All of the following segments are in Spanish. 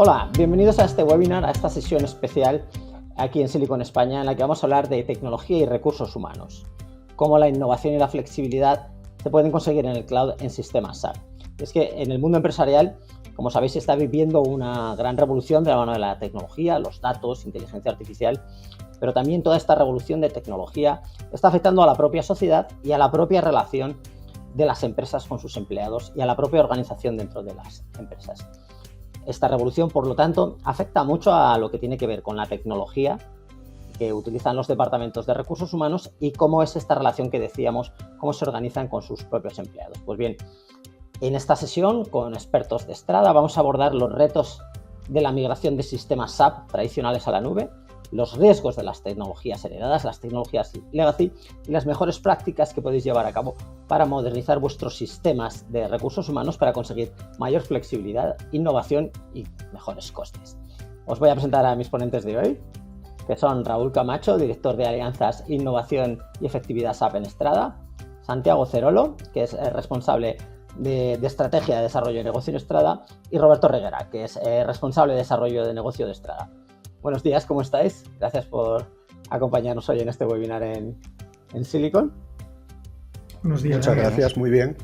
Hola, bienvenidos a este webinar, a esta sesión especial aquí en Silicon España, en la que vamos a hablar de tecnología y recursos humanos, cómo la innovación y la flexibilidad se pueden conseguir en el cloud en sistemas SAP. Es que en el mundo empresarial, como sabéis, se está viviendo una gran revolución de la mano de la tecnología, los datos, inteligencia artificial, pero también toda esta revolución de tecnología está afectando a la propia sociedad y a la propia relación de las empresas con sus empleados y a la propia organización dentro de las empresas. Esta revolución, por lo tanto, afecta mucho a lo que tiene que ver con la tecnología que utilizan los departamentos de recursos humanos y cómo es esta relación que decíamos, cómo se organizan con sus propios empleados. Pues bien, en esta sesión, con expertos de Strada, vamos a abordar los retos de la migración de sistemas SAP tradicionales a la nube, los riesgos de las tecnologías heredadas, las tecnologías legacy y las mejores prácticas que podéis llevar a cabo para modernizar vuestros sistemas de recursos humanos para conseguir mayor flexibilidad, innovación y mejores costes. Os voy a presentar a mis ponentes de hoy, que son Raúl Camacho, director de Alianzas, Innovación y Efectividad SAP en Strada, Santiago Cerolo, que es responsable de Estrategia de Desarrollo y Negocio en Strada, y Roberto Reguera, que es responsable de Desarrollo de Negocio de Strada. Buenos días, ¿cómo estáis? Gracias por acompañarnos hoy en este webinar en Silicon. Buenos días. Muchas gracias, muy bien.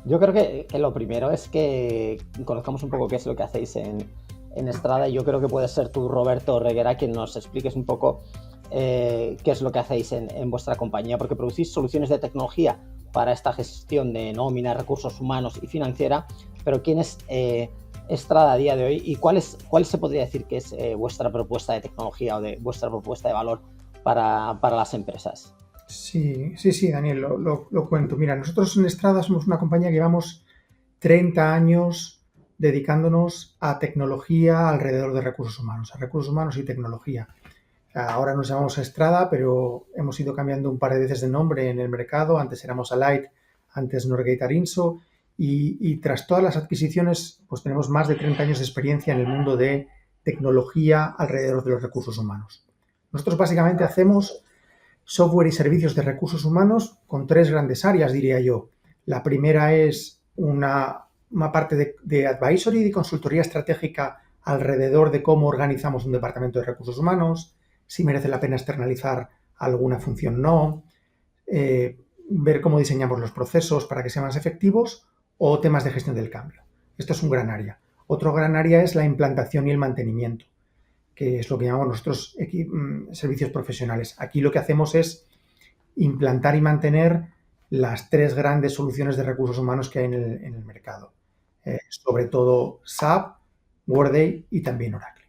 Yo creo que lo primero es que conozcamos un poco qué es lo que hacéis en Strada, y yo creo que puede ser tú, Roberto Reguera, quien nos expliques un poco qué es lo que hacéis en vuestra compañía, porque producís soluciones de tecnología para esta gestión de nómina, recursos humanos y financiera, pero ¿quién es Strada a día de hoy y cuál se podría decir que es vuestra propuesta de tecnología o de vuestra propuesta de valor para las empresas? Sí, Daniel, lo cuento. Mira, nosotros en Strada somos una compañía que llevamos 30 años dedicándonos a tecnología alrededor de recursos humanos y tecnología. Ahora nos llamamos Strada, pero hemos ido cambiando un par de veces de nombre en el mercado. Antes éramos Alight, antes Norgate Arinso, y tras todas las adquisiciones, pues tenemos más de 30 años de experiencia en el mundo de tecnología alrededor de los recursos humanos. Nosotros básicamente hacemos software y servicios de recursos humanos con tres grandes áreas, diría yo. La primera es una parte de advisory, de consultoría estratégica alrededor de cómo organizamos un departamento de recursos humanos, si merece la pena externalizar alguna función no, ver cómo diseñamos los procesos para que sean más efectivos o temas de gestión del cambio. Esto es un gran área. Otro gran área es la implantación y el mantenimiento, que es lo que llamamos nosotros servicios profesionales. Aquí lo que hacemos es implantar y mantener las tres grandes soluciones de recursos humanos que hay en el mercado. Sobre todo SAP, Workday y también Oracle.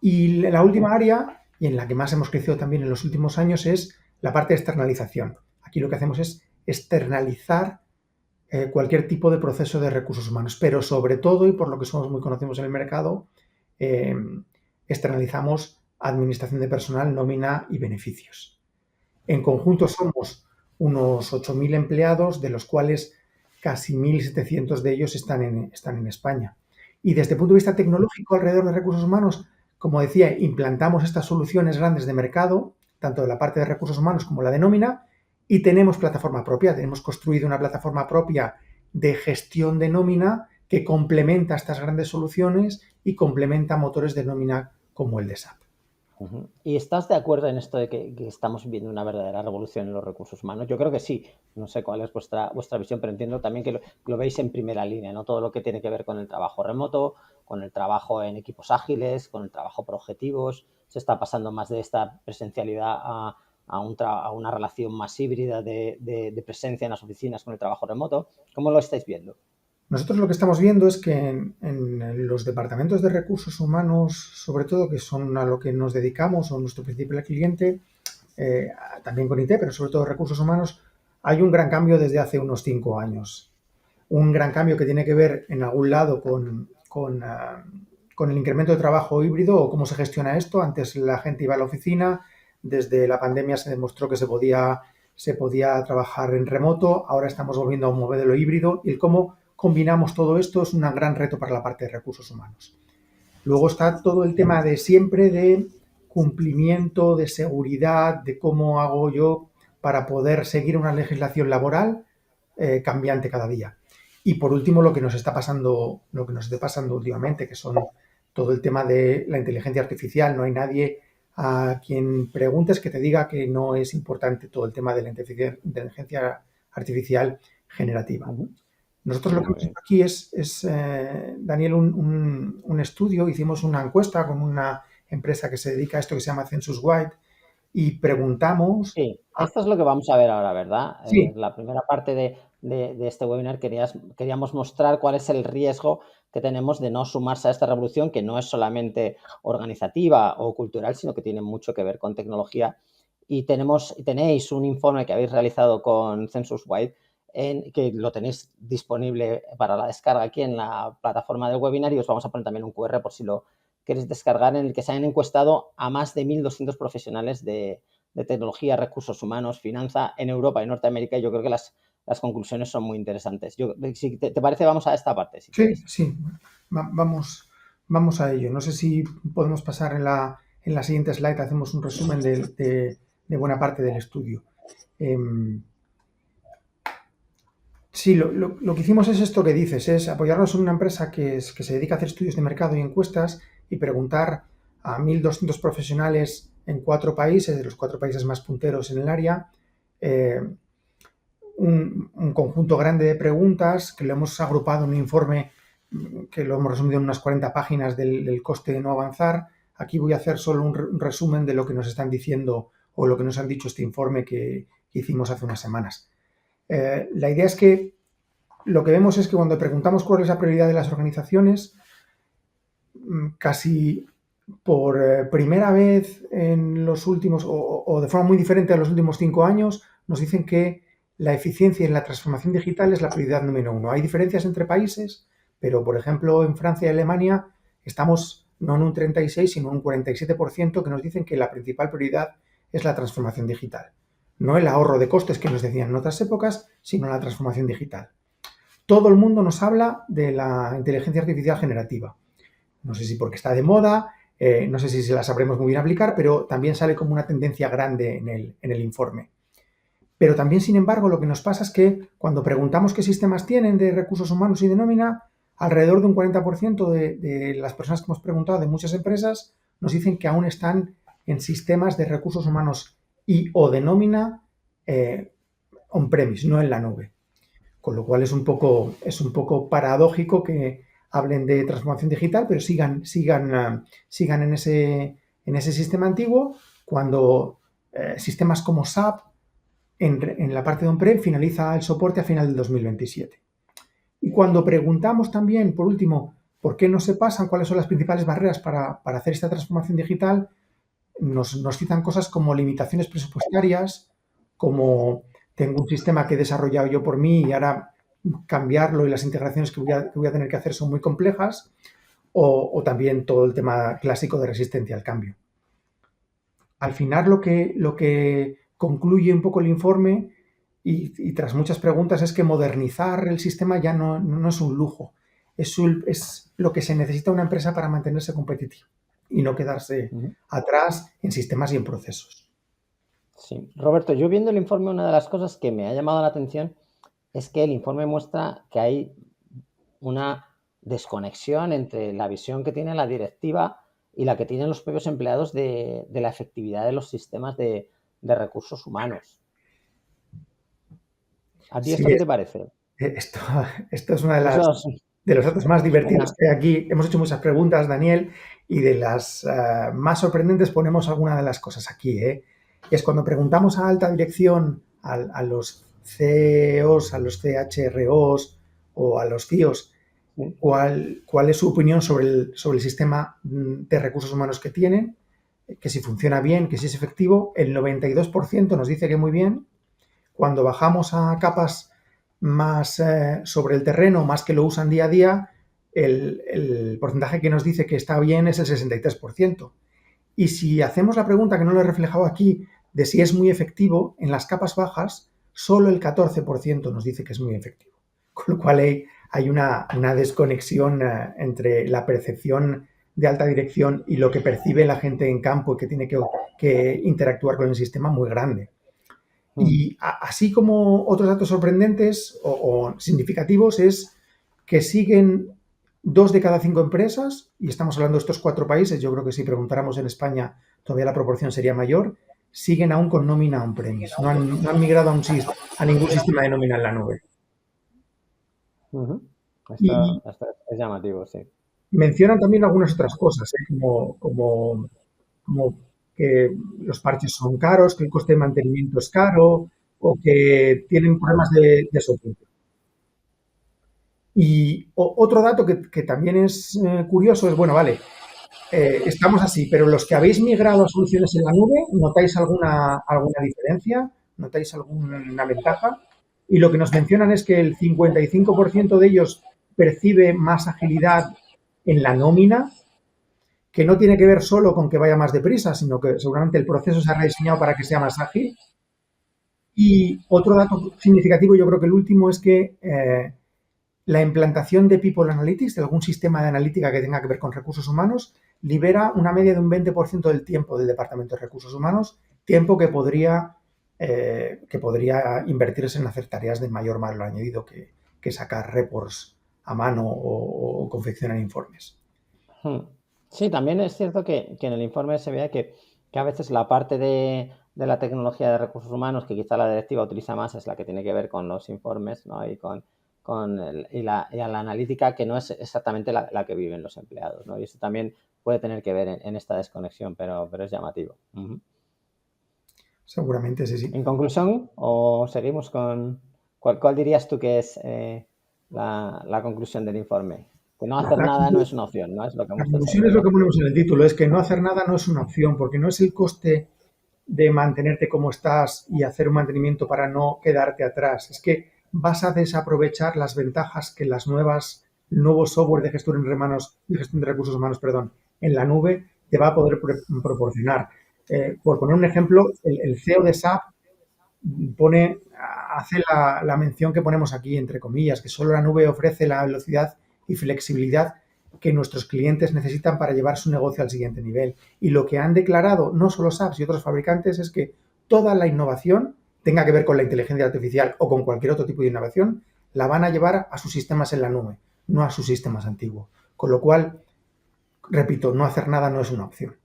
Y la última área, y en la que más hemos crecido también en los últimos años, es la parte de externalización. Aquí lo que hacemos es externalizar cualquier tipo de proceso de recursos humanos, pero sobre todo, y por lo que somos muy conocidos en el mercado, externalizamos administración de personal, nómina y beneficios. En conjunto somos unos 8.000 empleados, de los cuales casi 1.700 de ellos están en España. Y desde el punto de vista tecnológico alrededor de recursos humanos, como decía, implantamos estas soluciones grandes de mercado, tanto de la parte de recursos humanos como la de nómina, y tenemos plataforma propia. Tenemos construido una plataforma propia de gestión de nómina que complementa estas grandes soluciones y complementa motores de nómina como el de SAP. ¿Y estás de acuerdo en esto de que estamos viviendo una verdadera revolución en los recursos humanos? Yo creo que sí. No sé cuál es vuestra visión, pero entiendo también que lo veis en primera línea, ¿no? Todo lo que tiene que ver con el trabajo remoto, con el trabajo en equipos ágiles, con el trabajo por objetivos. Se está pasando más de esta presencialidad a una relación más híbrida de presencia en las oficinas con el trabajo remoto. ¿Cómo lo estáis viendo? Nosotros lo que estamos viendo es que en los departamentos de recursos humanos, sobre todo, que son a lo que nos dedicamos o nuestro principal cliente, también con IT, pero sobre todo recursos humanos, hay un gran cambio desde hace unos 5 años. Un gran cambio que tiene que ver, en algún lado, con el incremento de trabajo híbrido o cómo se gestiona esto. Antes la gente iba a la oficina, desde la pandemia se demostró que se podía trabajar en remoto, ahora estamos volviendo a un modelo híbrido, y el cómo combinamos todo esto es un gran reto para la parte de recursos humanos. Luego está todo el tema de siempre de cumplimiento, de seguridad, de cómo hago yo para poder seguir una legislación laboral cambiante cada día. Y por último, lo que nos está pasando últimamente, que son todo el tema de la inteligencia artificial. No hay nadie a quien preguntes que te diga que no es importante todo el tema de la inteligencia artificial generativa. Ujú. Nosotros Sí, lo que muy hemos hecho bien. aquí es Daniel, un estudio, hicimos una encuesta con una empresa que se dedica a esto que se llama Census White y preguntamos, Sí, esto es lo que vamos a ver ahora, ¿verdad? sí, La primera parte de este webinar queríamos mostrar cuál es el riesgo que tenemos de no sumarse a esta revolución, que no es solamente organizativa o cultural, sino que tiene mucho que ver con tecnología. Y tenéis un informe que habéis realizado con Census White, que lo tenéis disponible para la descarga aquí en la plataforma del webinar, y os vamos a poner también un QR por si lo queréis descargar, en el que se han encuestado a más de 1.200 profesionales de tecnología, recursos humanos, finanza en Europa y Norteamérica, y yo creo que las conclusiones son muy interesantes. Si te parece, vamos a esta parte, si sí, quieres. sí, vamos a ello. No sé si podemos pasar en la siguiente slide, hacemos un resumen de buena parte del estudio. Sí, lo que hicimos es esto que dices, es apoyarnos en una empresa que se dedica a hacer estudios de mercado y encuestas y preguntar a 1.200 profesionales en 4 países, de los 4 países más punteros en el área, eh, un conjunto grande de preguntas que lo hemos agrupado en un informe que lo hemos resumido en unas 40 páginas del coste de no avanzar. Aquí voy a hacer solo un resumen de lo que nos están diciendo o lo que nos han dicho este informe que hicimos hace unas semanas. La idea es que lo que vemos es que cuando preguntamos cuál es la prioridad de las organizaciones, casi por primera vez en los últimos, o de forma muy diferente a los últimos 5 años, nos dicen que la eficiencia en la transformación digital es la prioridad número 1. Hay diferencias entre países, pero por ejemplo en Francia y Alemania estamos no en un 36, sino en un 47% que nos dicen que la principal prioridad es la transformación digital. No el ahorro de costes que nos decían en otras épocas, sino la transformación digital. Todo el mundo nos habla de la inteligencia artificial generativa. No sé si porque está de moda, no sé si se la sabremos muy bien aplicar, pero también sale como una tendencia grande en el informe. Pero también, sin embargo, lo que nos pasa es que cuando preguntamos qué sistemas tienen de recursos humanos y de nómina, alrededor de un 40% de las personas que hemos preguntado de muchas empresas nos dicen que aún están en sistemas de recursos humanos y o de nómina on-premise, no en la nube. Con lo cual es un poco paradójico que hablen de transformación digital, pero sigan en ese sistema antiguo cuando sistemas como SAP en la parte de on-prem finaliza el soporte a final del 2027. Y cuando preguntamos también, por último, por qué no se pasan, cuáles son las principales barreras para hacer esta transformación digital, nos citan cosas como limitaciones presupuestarias, como tengo un sistema que he desarrollado yo por mí y ahora cambiarlo y las integraciones que voy a tener que hacer son muy complejas, o también todo el tema clásico de resistencia al cambio. Al final lo que concluye un poco el informe y tras muchas preguntas es que modernizar el sistema ya no es un lujo, es lo que se necesita una empresa para mantenerse competitiva y no quedarse Ujú. atrás en sistemas y en procesos. Sí. Roberto, yo viendo el informe, una de las cosas que me ha llamado la atención es que el informe muestra que hay una desconexión entre la visión que tiene la directiva y la que tienen los propios empleados de la efectividad de los sistemas de recursos humanos. ¿A ti Sí, esto qué te parece? esto, esto es una Eso de los datos más suena. divertidos que hay aquí. Hemos hecho muchas preguntas, Daniel, y de las más sorprendentes ponemos alguna de las cosas aquí. Es cuando preguntamos a alta dirección, a los CEOs, a los CHROs o a los CIOs, cuál es su opinión sobre el sistema de recursos humanos que tienen, que si funciona bien, que si es efectivo. El 92% nos dice que muy bien. Cuando bajamos a capas más sobre el terreno, más que lo usan día a día, el porcentaje que nos dice que está bien es el 63%. Y si hacemos la pregunta que no lo he reflejado aquí, de si es muy efectivo, en las capas bajas, solo el 14% nos dice que es muy efectivo. Con lo cual hay una desconexión entre la percepción de alta dirección y lo que percibe la gente en campo y que tiene que interactuar con el sistema muy grande. Mm. Y así como otros datos sorprendentes o significativos es que siguen 2 de cada 5 empresas, y estamos hablando de estos 4 países, yo creo que si preguntáramos en España todavía la proporción sería mayor, siguen aún con nómina on-premise, no han migrado a ningún sistema de nómina en la nube. Ujú. Esto, Y esto es llamativo, sí. mencionan también algunas otras cosas, como que los parches son caros, que el coste de mantenimiento es caro o que tienen problemas de soporte. Y otro dato que también es curioso es, bueno, vale, estamos así, pero los que habéis migrado a soluciones en la nube, ¿notáis alguna diferencia? ¿Notáis alguna ventaja? Y lo que nos mencionan es que el 55% de ellos percibe más agilidad en la nómina, que no tiene que ver solo con que vaya más deprisa, sino que seguramente el proceso se ha rediseñado para que sea más ágil. Y otro dato significativo, yo creo que el último, es que la implantación de People Analytics, de algún sistema de analítica que tenga que ver con recursos humanos, libera una media de un 20% del tiempo del Departamento de Recursos Humanos, tiempo que podría invertirse en hacer tareas de mayor valor añadido que sacar reports a mano o confeccionar informes. Hmm. Sí, también es cierto que en el informe se vea que a veces la parte de la tecnología de recursos humanos, que quizá la directiva utiliza más, es la que tiene que ver con los informes, ¿no? Y la analítica, que no es exactamente la que viven los empleados, ¿no? Y eso también puede tener que ver en esta desconexión, pero es llamativo. Ujú. Seguramente sí, sí. En conclusión, o seguimos con cuál dirías tú que es la conclusión del informe? Que no hacer La, nada no es una opción, ¿no? Es lo que la hemos conclusión pensado, es lo ¿verdad? que ponemos en el título, es que no hacer nada no es una opción, porque no es el coste de mantenerte como estás y hacer un mantenimiento para no quedarte atrás. Es que vas a desaprovechar las ventajas que el nuevo software de gestión de recursos humanos, perdón, en la nube te va a poder proporcionar. Por poner un ejemplo, el CEO de SAP hace la mención que ponemos aquí, entre comillas, que solo la nube ofrece la velocidad y flexibilidad que nuestros clientes necesitan para llevar su negocio al siguiente nivel. Y lo que han declarado no solo SAP y otros fabricantes es que toda la innovación, tenga que ver con la inteligencia artificial o con cualquier otro tipo de innovación, la van a llevar a sus sistemas en la nube, no a sus sistemas antiguos. Con lo cual, repito, no hacer nada no es una opción.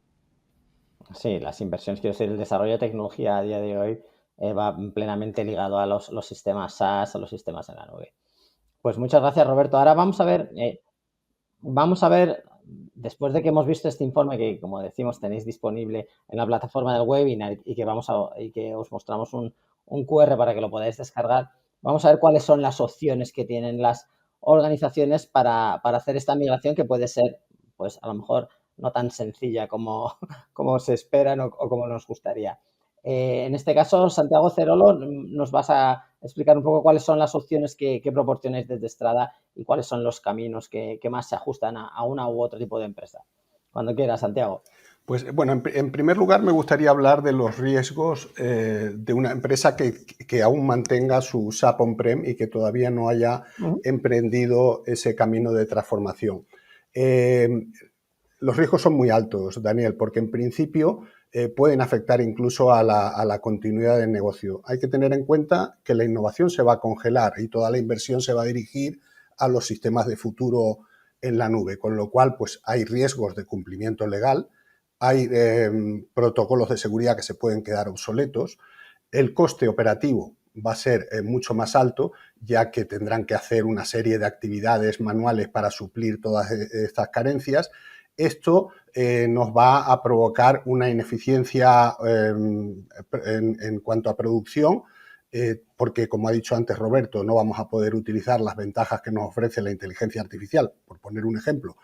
Sí, las inversiones, quiero decir, el desarrollo de tecnología a día de hoy va plenamente ligado a los sistemas SaaS, a los sistemas en la nube. Pues muchas gracias, Roberto. Ahora vamos a ver, después de que hemos visto este informe que, como decimos, tenéis disponible en la plataforma del webinar y que os mostramos un QR para que lo podáis descargar, vamos a ver cuáles son las opciones que tienen las organizaciones para hacer esta migración que puede ser, pues a lo mejor no tan sencilla como se esperan o como nos gustaría. En este caso, Santiago Cerolo, nos vas a explicar un poco cuáles son las opciones que proporcionáis desde Strada y cuáles son los caminos que más se ajustan a una u otro tipo de empresa. Cuando quieras, Santiago. Pues bueno, en primer lugar me gustaría hablar de los riesgos de una empresa que aún mantenga su SAP on-prem y que todavía no haya emprendido ese camino de transformación. Los riesgos son muy altos, Daniel, porque en principio pueden afectar incluso a la continuidad del negocio. Hay que tener en cuenta que la innovación se va a congelar y toda la inversión se va a dirigir a los sistemas de futuro en la nube, con lo cual pues hay riesgos de cumplimiento legal, hay protocolos de seguridad que se pueden quedar obsoletos, el coste operativo va a ser mucho más alto, ya que tendrán que hacer una serie de actividades manuales para suplir todas estas carencias. Esto nos va a provocar una ineficiencia en cuanto a producción, porque, como ha dicho antes Roberto, no vamos a poder utilizar las ventajas que nos ofrece la inteligencia artificial, por poner un ejemplo,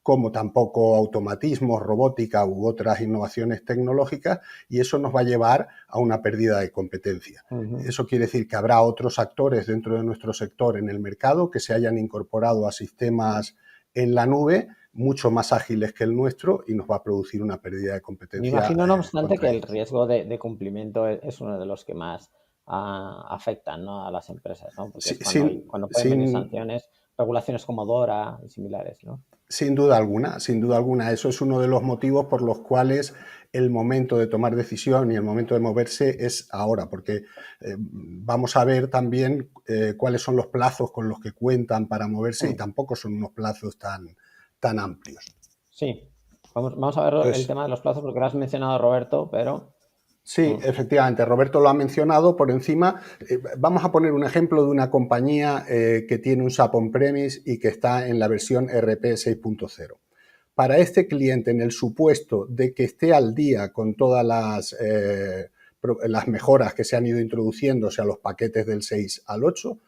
como tampoco automatismos, robótica u otras innovaciones tecnológicas, y eso nos va a llevar a una pérdida de competencia. Eso quiere decir que habrá otros actores dentro de nuestro sector en el mercado que se hayan incorporado a sistemas en la nube mucho más ágiles que el nuestro y nos va a producir una pérdida de Me competencia imagino, no obstante, que contra el ellos. riesgo de cumplimiento es uno de los que más afectan, ¿no?, a las empresas, ¿no? Porque es cuando pueden venir sanciones, regulaciones como DORA y similares, ¿no? Sin duda alguna, sin duda alguna. Eso es uno de los motivos por los cuales el momento de tomar decisión y el momento de moverse es ahora, porque vamos a ver también cuáles son los plazos con los que cuentan para moverse y tampoco son unos plazos tan amplios. Sí, vamos a ver el tema de los plazos porque lo has mencionado, Roberto, pero... Sí, efectivamente, Roberto lo ha mencionado por encima. Vamos a poner un ejemplo de una compañía que tiene un SAP on-premise y que está en la versión RP 6.0. Para este cliente, en el supuesto de que esté al día con todas las mejoras que se han ido introduciendo, o sea, los paquetes del 6 al 8,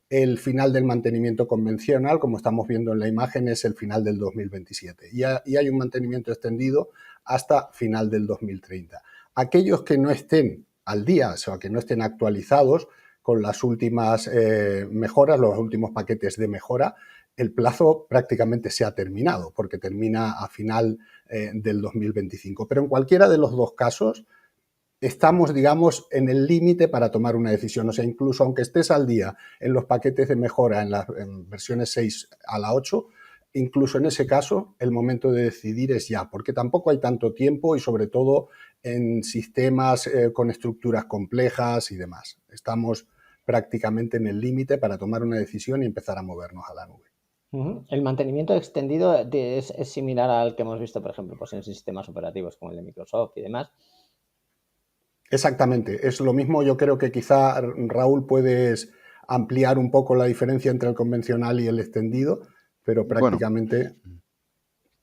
el final del mantenimiento convencional, como estamos viendo en la imagen, es el final del 2027. Y hay un mantenimiento extendido hasta final del 2030. Aquellos que no estén al día, o sea, que no estén actualizados con las últimas mejoras, los últimos paquetes de mejora, el plazo prácticamente se ha terminado, porque termina a final del 2025. Pero en cualquiera de los dos casos estamos, digamos, en el límite para tomar una decisión. O sea, incluso aunque estés al día en los paquetes de mejora en versiones 6 a la 8, incluso en ese caso el momento de decidir es ya, porque tampoco hay tanto tiempo y sobre todo en sistemas con estructuras complejas y demás. Estamos prácticamente en el límite para tomar una decisión y empezar a movernos a la nube. El mantenimiento extendido es similar al que hemos visto, por ejemplo, pues en sistemas operativos como el de Microsoft y demás. Exactamente, es lo mismo. Yo creo que quizá, Raúl, puedes ampliar un poco la diferencia entre el convencional y el extendido, pero prácticamente... Bueno,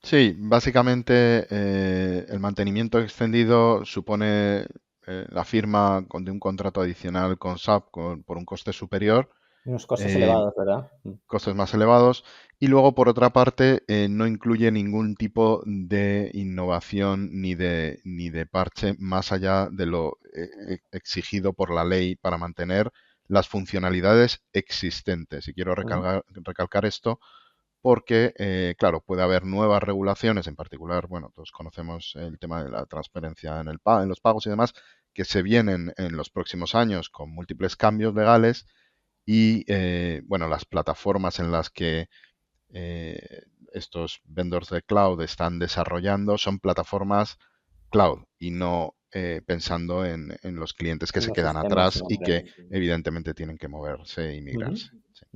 sí, básicamente el mantenimiento extendido supone la firma de un contrato adicional con SAP por un coste superior. Unos costes elevados, ¿verdad? Costes más elevados. Y luego, por otra parte, no incluye ningún tipo de innovación ni de parche más allá de lo exigido por la ley para mantener las funcionalidades existentes. Y quiero recalcar esto porque, claro, puede haber nuevas regulaciones, en particular, bueno, todos conocemos el tema de la transparencia en los pagos y demás, que se vienen en los próximos años con múltiples cambios legales. Y, bueno, las plataformas en las que estos vendors de cloud están desarrollando son plataformas cloud y no pensando en los clientes que se quedan atrás y que evidentemente tienen que moverse y migrarse. Sí.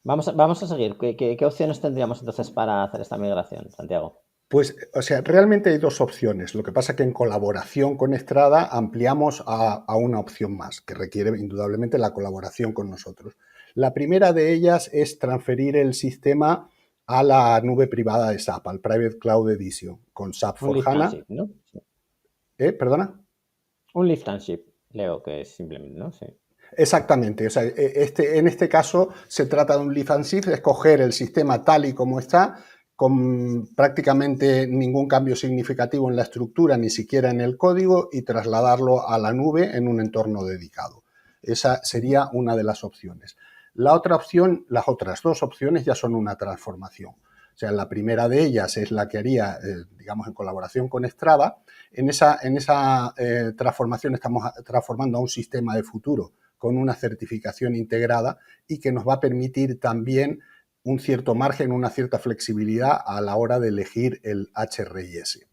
Vamos a seguir. ¿Qué opciones tendríamos entonces para hacer esta migración, Santiago? Pues, o sea, realmente hay dos opciones. Lo que pasa es que en colaboración con Strada ampliamos a una opción más, que requiere indudablemente la colaboración con nosotros. La primera de ellas es transferir el sistema a la nube privada de SAP, al Private Cloud Edition, con SAP for HANA. ¿No? Sí. ¿Perdona? Un lift and shift, leo que es simplemente, ¿no? Sí. Exactamente. O sea, en este caso se trata de un lift and shift, escoger el sistema tal y como está, con prácticamente ningún cambio significativo en la estructura, ni siquiera en el código, y trasladarlo a la nube en un entorno dedicado. Esa sería una de las opciones. La otra opción, las otras dos opciones ya son una transformación. O sea, la primera de ellas es la que haría, digamos, en colaboración con Strada. En esa transformación estamos transformando a un sistema de futuro con una certificación integrada y que nos va a permitir también un cierto margen, una cierta flexibilidad a la hora de elegir el HRIS.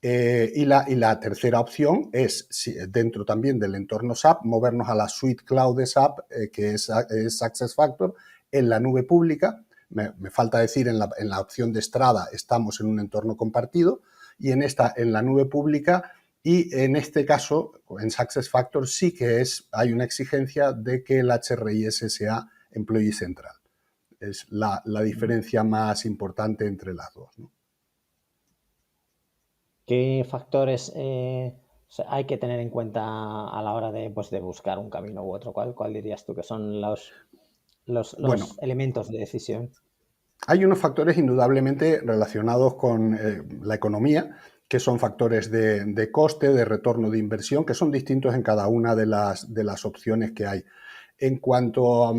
Y la tercera opción es, dentro también del entorno SAP, movernos a la suite cloud de SAP, que es SuccessFactors, en la nube pública. Me falta decir, en la opción de Strada estamos en un entorno compartido y en la nube pública. Y en este caso, en SuccessFactors sí que hay una exigencia de que el HRIS sea Employee Central. Es la diferencia más importante entre las dos, ¿no? ¿Qué factores hay que tener en cuenta a la hora de buscar un camino u otro? ¿Cuál dirías tú que son los elementos de decisión? Hay unos factores indudablemente relacionados con la economía, que son factores de coste, de retorno de inversión, que son distintos en cada una de las opciones que hay. En cuanto,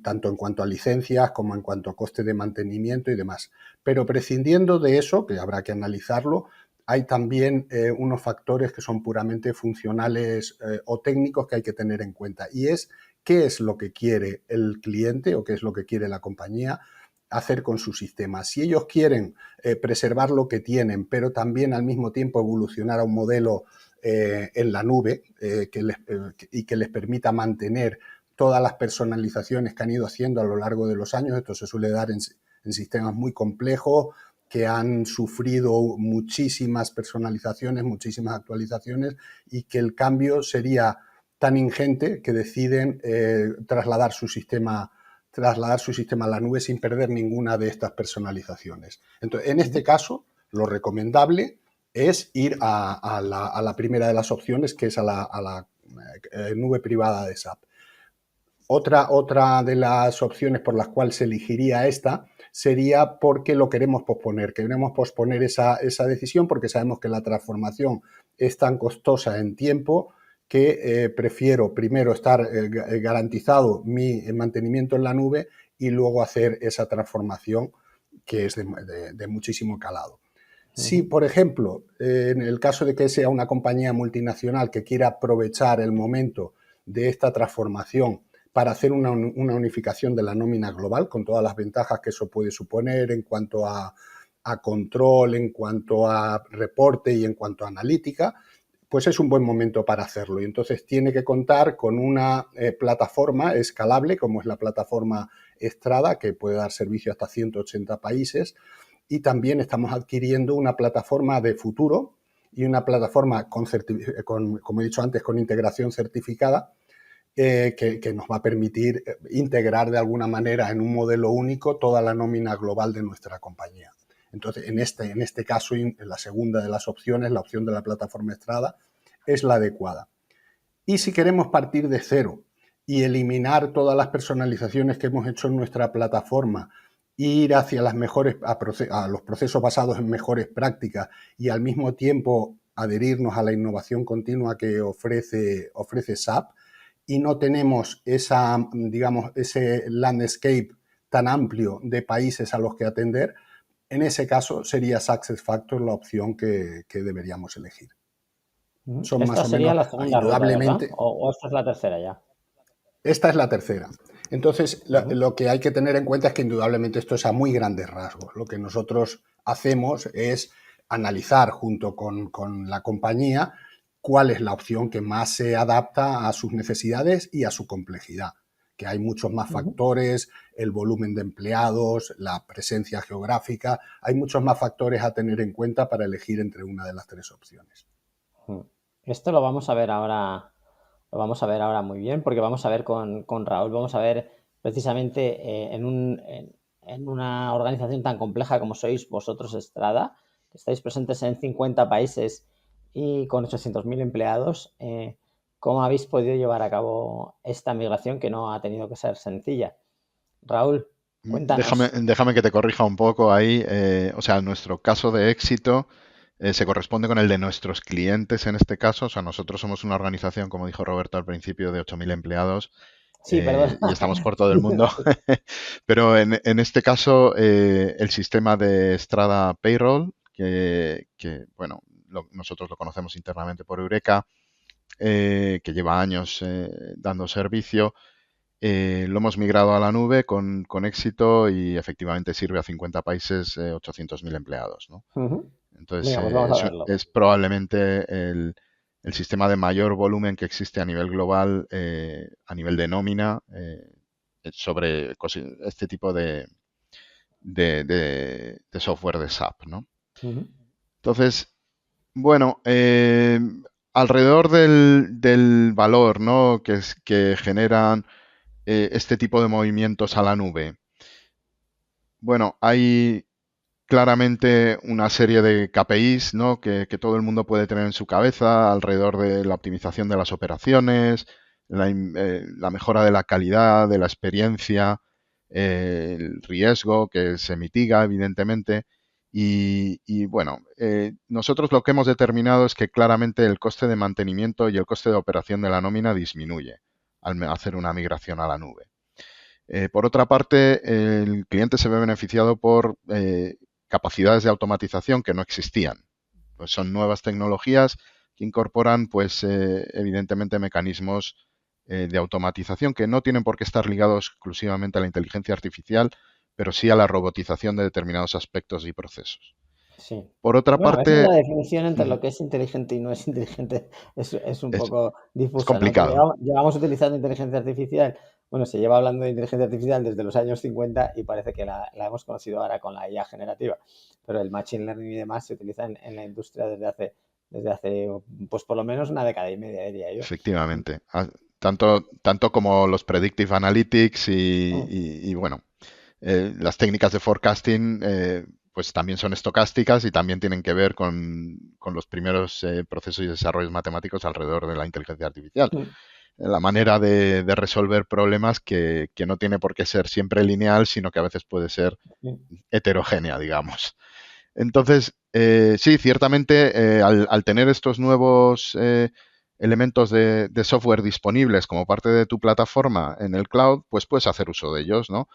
tanto en cuanto a licencias como en cuanto a coste de mantenimiento y demás. Pero prescindiendo de eso, que habrá que analizarlo, hay también unos factores que son puramente funcionales o técnicos que hay que tener en cuenta. Y es qué es lo que quiere el cliente o qué es lo que quiere la compañía hacer con su sistema. Si ellos quieren preservar lo que tienen, pero también al mismo tiempo evolucionar a un modelo en la nube y que les permita mantener todas las personalizaciones que han ido haciendo a lo largo de los años, esto se suele dar en sistemas muy complejos que han sufrido muchísimas personalizaciones, muchísimas actualizaciones y que el cambio sería tan ingente que deciden trasladar su sistema a la nube sin perder ninguna de estas personalizaciones. Entonces, en este caso, lo recomendable es ir a la primera de las opciones, que es a la nube privada de SAP. Otra de las opciones por las cuales se elegiría esta sería porque lo queremos posponer. Queremos posponer esa decisión porque sabemos que la transformación es tan costosa en tiempo que prefiero primero estar garantizado mi mantenimiento en la nube y luego hacer esa transformación que es de muchísimo calado. Si, por ejemplo, en el caso de que sea una compañía multinacional que quiera aprovechar el momento de esta transformación para hacer una unificación de la nómina global, con todas las ventajas que eso puede suponer en cuanto a control, en cuanto a reporte y en cuanto a analítica, pues es un buen momento para hacerlo. Y entonces tiene que contar con una plataforma escalable, como es la plataforma Strada, que puede dar servicio hasta 180 países. Y también estamos adquiriendo una plataforma de futuro y una plataforma, como he dicho antes, con integración certificada, que nos va a permitir integrar de alguna manera en un modelo único toda la nómina global de nuestra compañía. Entonces, en este caso, en la segunda de las opciones, la opción de la plataforma Strada, es la adecuada. Y si queremos partir de cero y eliminar todas las personalizaciones que hemos hecho en nuestra plataforma, ir hacia a los procesos basados en mejores prácticas y al mismo tiempo adherirnos a la innovación continua que ofrece SAP, y no tenemos ese landscape tan amplio de países a los que atender, en ese caso sería SuccessFactors la opción que deberíamos elegir. Son esta más sería o menos, la segunda indudablemente, ruta, ¿verdad? ¿O esta es la tercera ya? Esta es la tercera. Entonces, lo que hay que tener en cuenta es que indudablemente esto es a muy grandes rasgos. Lo que nosotros hacemos es analizar junto con la compañía cuál es la opción que más se adapta a sus necesidades y a su complejidad, que hay muchos más factores, el volumen de empleados, la presencia geográfica, hay muchos más factores a tener en cuenta para elegir entre una de las tres opciones. Esto lo vamos a ver ahora, muy bien, porque vamos a ver con Raúl, vamos a ver precisamente en una organización tan compleja como sois vosotros, Strada, que estáis presentes en 50 países y con 800.000 empleados, ¿cómo habéis podido llevar a cabo esta migración que no ha tenido que ser sencilla? Raúl, cuéntanos. Déjame que te corrija un poco ahí. O sea, nuestro caso de éxito se corresponde con el de nuestros clientes en este caso. O sea, nosotros somos una organización, como dijo Roberto al principio, de 8.000 empleados. Sí, perdón. Y estamos por todo el mundo. Pero en este caso, el sistema de Strada Payroll, que bueno, nosotros lo conocemos internamente por Eureka, que lleva años dando servicio, lo hemos migrado a la nube con éxito y efectivamente sirve a 50 países, 800.000 empleados, ¿no? Entonces, Venga, pues es probablemente el sistema de mayor volumen que existe a nivel global, a nivel de nómina, sobre este tipo de software de SAP, ¿no? Entonces, bueno, alrededor del valor, ¿no?, que generan este tipo de movimientos a la nube. Bueno, hay claramente una serie de KPIs, ¿no?, que todo el mundo puede tener en su cabeza alrededor de la optimización de las operaciones, la mejora de la calidad, de la experiencia, el riesgo que se mitiga, evidentemente. Y bueno, nosotros lo que hemos determinado es que claramente el coste de mantenimiento y el coste de operación de la nómina disminuye al hacer una migración a la nube. Por otra parte, el cliente se ve beneficiado por capacidades de automatización que no existían. Pues son nuevas tecnologías que incorporan, pues, evidentemente, mecanismos de automatización que no tienen por qué estar ligados exclusivamente a la inteligencia artificial, pero sí a la robotización de determinados aspectos y procesos. Sí. Por otra Bueno, a veces parte, la definición entre lo que es inteligente y no es inteligente es un es, poco es difusa, ¿no? Porque complicado. llevamos utilizando inteligencia artificial, bueno, se lleva hablando de inteligencia artificial desde los años 50 y parece que la hemos conocido ahora con la IA generativa, pero el machine learning y demás se utiliza en la industria desde hace, pues por lo menos una década y media, diría yo. Efectivamente. Tanto como los predictive analytics Mm, y, bueno, las técnicas de forecasting pues también son estocásticas y también tienen que ver con los primeros procesos y desarrollos matemáticos alrededor de la inteligencia artificial. mm, La manera de resolver problemas que no tiene por qué ser siempre lineal, sino que a veces puede ser mm. heterogénea, digamos. Entonces, sí, ciertamente, al tener estos nuevos elementos de software disponibles como parte de tu plataforma en el cloud, pues puedes hacer uso de ellos, ¿no?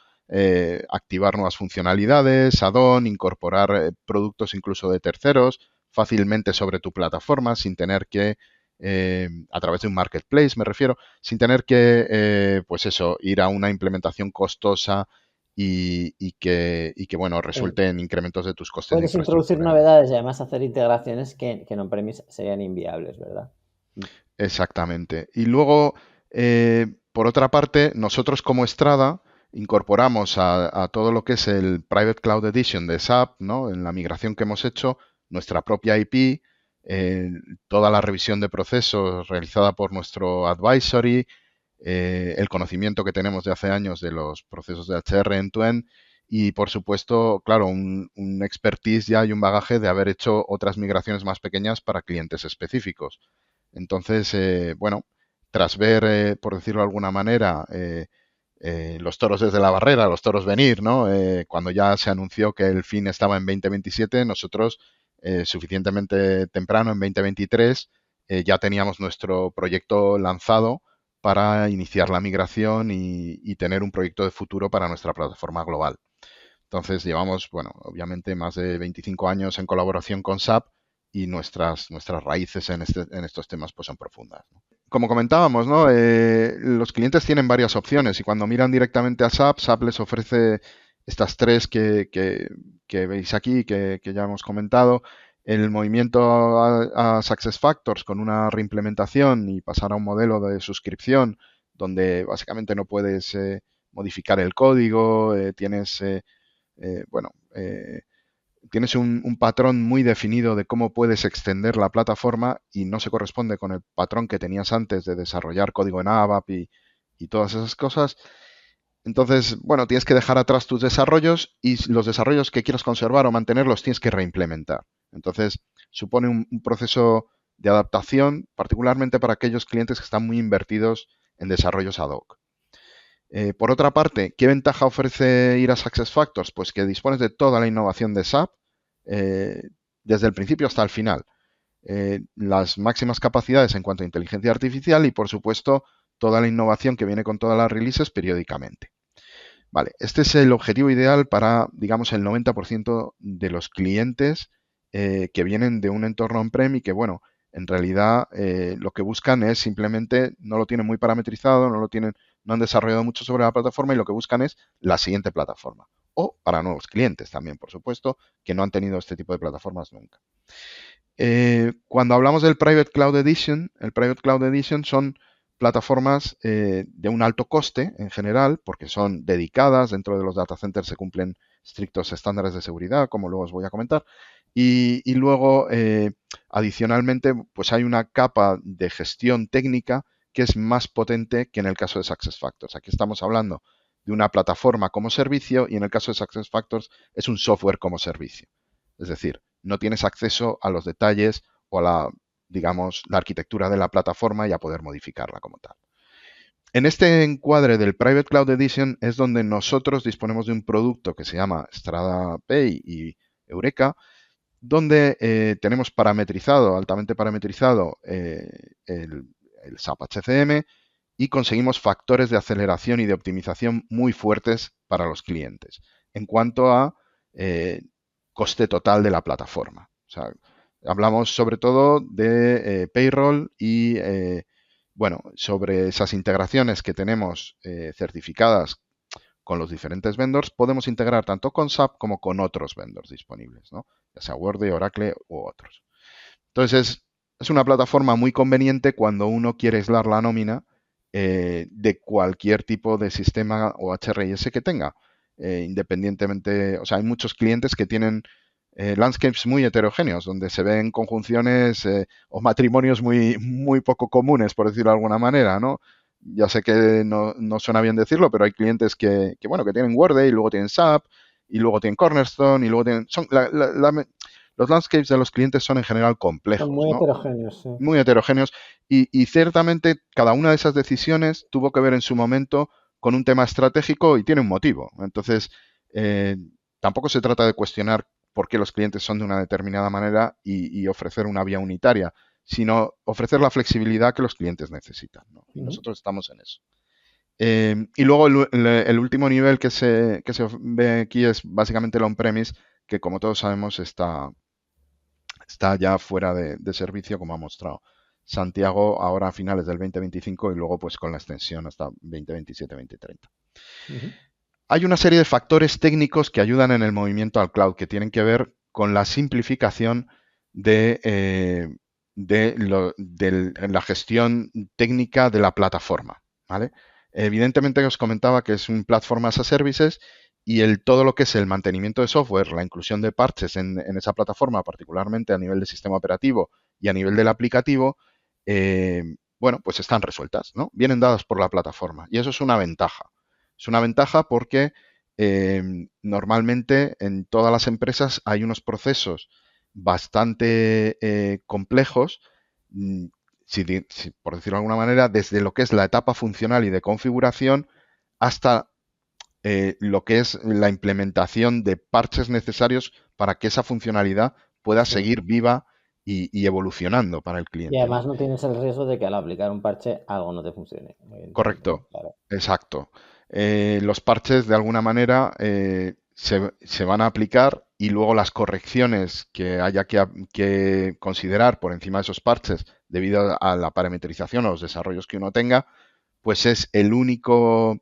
Activar nuevas funcionalidades, add-on, incorporar productos incluso de terceros fácilmente sobre tu plataforma sin tener que, a través de un marketplace me refiero, sin tener que, pues eso, ir a una implementación costosa y que, bueno, Sí. resulte en incrementos de tus costes de Puedes introducir infraestructura y demás. novedades y además hacer integraciones que en on-premise serían inviables, ¿verdad? Mm, Exactamente. Y luego, por otra parte, nosotros como Strada incorporamos a todo lo que es el Private Cloud Edition de SAP, ¿no? En la migración que hemos hecho, nuestra propia IP, eh, toda la revisión de procesos realizada por nuestro advisory, el conocimiento que tenemos de hace años de los procesos de HR end-to-end y, por supuesto, claro, un expertise ya y un bagaje de haber hecho otras migraciones más pequeñas para clientes específicos. Entonces, bueno, tras ver, por decirlo de alguna manera, los toros desde la barrera, los toros venir, ¿no? Cuando ya se anunció que el fin estaba en 2027, nosotros suficientemente temprano, en 2023, ya teníamos nuestro proyecto lanzado para iniciar la migración y tener un proyecto de futuro para nuestra plataforma global. Entonces llevamos, bueno, obviamente más de 25 años en colaboración con SAP y nuestras raíces en estos temas pues son profundas, ¿no? Como comentábamos, ¿no? Los clientes tienen varias opciones y cuando miran directamente a SAP, SAP les ofrece estas tres que veis aquí, que ya hemos comentado. El movimiento a SuccessFactors con una reimplementación y pasar a un modelo de suscripción donde básicamente no puedes modificar el código, bueno, tienes un patrón muy definido de cómo puedes extender la plataforma y no se corresponde con el patrón que tenías antes de desarrollar código en ABAP y todas esas cosas. Entonces, bueno, tienes que dejar atrás tus desarrollos y los desarrollos que quieras conservar o mantener los tienes que reimplementar. Entonces, supone un proceso de adaptación, particularmente para aquellos clientes que están muy invertidos en desarrollos ad hoc. Por otra parte, ¿qué ventaja ofrece ir a SuccessFactors? Pues que dispones de toda la innovación de SAP desde el principio hasta el final. Las máximas capacidades en cuanto a inteligencia artificial y, por supuesto, toda la innovación que viene con todas las releases periódicamente. Vale, este es el objetivo ideal para, digamos, el 90% de los clientes que vienen de un entorno on-prem y que, bueno, en realidad lo que buscan es simplemente, no lo tienen muy parametrizado, no han desarrollado mucho sobre la plataforma y lo que buscan es la siguiente plataforma. O para nuevos clientes también, por supuesto, que no han tenido este tipo de plataformas nunca. Cuando hablamos del Private Cloud Edition, el Private Cloud Edition son plataformas de un alto coste en general, porque son dedicadas, dentro de los data centers se cumplen estrictos estándares de seguridad, como luego os voy a comentar, y luego, adicionalmente, pues hay una capa de gestión técnica que es más potente que en el caso de SuccessFactors. Aquí estamos hablando de una plataforma como servicio y en el caso de SuccessFactors es un software como servicio. Es decir, no tienes acceso a los detalles o a digamos, la arquitectura de la plataforma y a poder modificarla como tal. En este encuadre del Private Cloud Edition es donde nosotros disponemos de un producto que se llama Strada Pay y Eureka, donde tenemos parametrizado, altamente parametrizado el SAP HCM y conseguimos factores de aceleración y de optimización muy fuertes para los clientes en cuanto a coste total de la plataforma. O sea, hablamos sobre todo de payroll y, bueno, sobre esas integraciones que tenemos certificadas con los diferentes vendors, podemos integrar tanto con SAP como con otros vendors disponibles, ¿no? Ya sea Workday, Oracle u otros. Entonces, es una plataforma muy conveniente cuando uno quiere aislar la nómina de cualquier tipo de sistema o HRIS que tenga. Independientemente, o sea, hay muchos clientes que tienen landscapes muy heterogéneos, donde se ven conjunciones o matrimonios muy, muy poco comunes, por decirlo de alguna manera, ¿no? Ya sé que no suena bien decirlo, pero hay clientes bueno, que tienen Workday y luego tienen SAP y luego tienen Cornerstone y luego tienen... los landscapes de los clientes son en general complejos, Son muy ¿no? heterogéneos, sí. Muy heterogéneos y ciertamente cada una de esas decisiones tuvo que ver en su momento con un tema estratégico y tiene un motivo. Entonces, tampoco se trata de cuestionar por qué los clientes son de una determinada manera y ofrecer una vía unitaria, sino ofrecer la flexibilidad que los clientes necesitan, ¿no? Y nosotros estamos en eso. Y luego el último nivel que se ve aquí es básicamente el on-premise, que como todos sabemos está ya fuera de servicio, como ha mostrado Santiago ahora a finales del 2025 y luego pues con la extensión hasta 2027-2030. Hay una serie de factores técnicos que ayudan en el movimiento al cloud que tienen que ver con la simplificación de la gestión técnica de la plataforma, ¿vale? Evidentemente os comentaba que es un Platform as a Services y todo lo que es el mantenimiento de software, la inclusión de parches en esa plataforma, particularmente a nivel de sistema operativo y a nivel del aplicativo, bueno, pues están resueltas, ¿no? Vienen dadas por la plataforma y eso es una ventaja. Es una ventaja porque normalmente en todas las empresas hay unos procesos bastante complejos, por decirlo de alguna manera, desde lo que es la etapa funcional y de configuración hasta lo que es la implementación de parches necesarios para que esa funcionalidad pueda seguir viva y evolucionando para el cliente. Y además no tienes el riesgo de que al aplicar un parche algo no te funcione. Correcto, claro. Exacto. Los parches de alguna manera se van a aplicar y luego las correcciones que haya que considerar por encima de esos parches debido a la parametrización o los desarrollos que uno tenga, pues es el único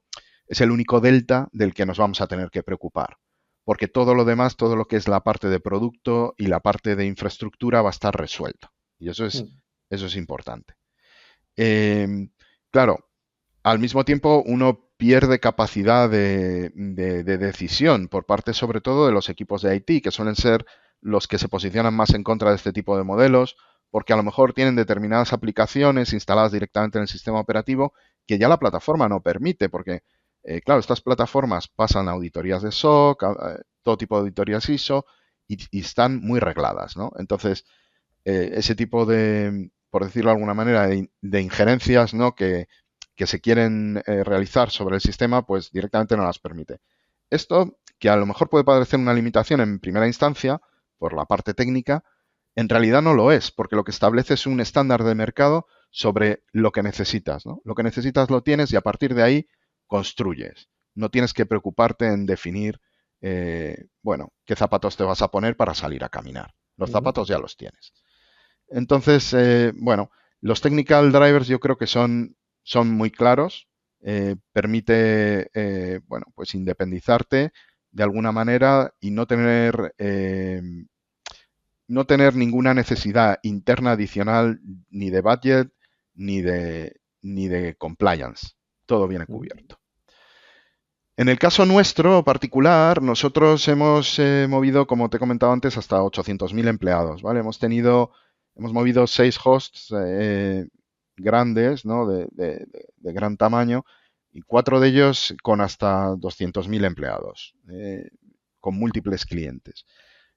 delta del que nos vamos a tener que preocupar. Porque todo lo demás, todo lo que es la parte de producto y la parte de infraestructura va a estar resuelta. Y eso es importante. Claro, al mismo tiempo uno pierde capacidad de decisión por parte sobre todo de los equipos de IT, que suelen ser los que se posicionan más en contra de este tipo de modelos, porque a lo mejor tienen determinadas aplicaciones instaladas directamente en el sistema operativo que ya la plataforma no permite, porque, claro, estas plataformas pasan a auditorías de SOC, todo tipo de auditorías ISO, y están muy regladas, ¿no? Entonces, ese tipo de, por decirlo de alguna manera, de injerencias, ¿no? que se quieren realizar sobre el sistema, pues directamente no las permite. Esto, que a lo mejor puede parecer una limitación en primera instancia, por la parte técnica, en realidad no lo es, porque lo que establece es un estándar de mercado sobre lo que necesitas, ¿no? Lo que necesitas lo tienes y a partir de ahí construyes. No tienes que preocuparte en definir, bueno, qué zapatos te vas a poner para salir a caminar. Los zapatos ya los tienes. Entonces, bueno, los technical drivers yo creo que son muy claros, permite, bueno, pues independizarte de alguna manera y no tener ninguna necesidad interna adicional ni de budget ni de compliance. Todo viene cubierto. En el caso nuestro particular, nosotros hemos movido, como te he comentado antes, hasta 800.000 empleados, ¿vale? Hemos movido 6 hosts grandes, ¿no? de gran tamaño, y 4 de ellos con hasta 200.000 empleados, con múltiples clientes.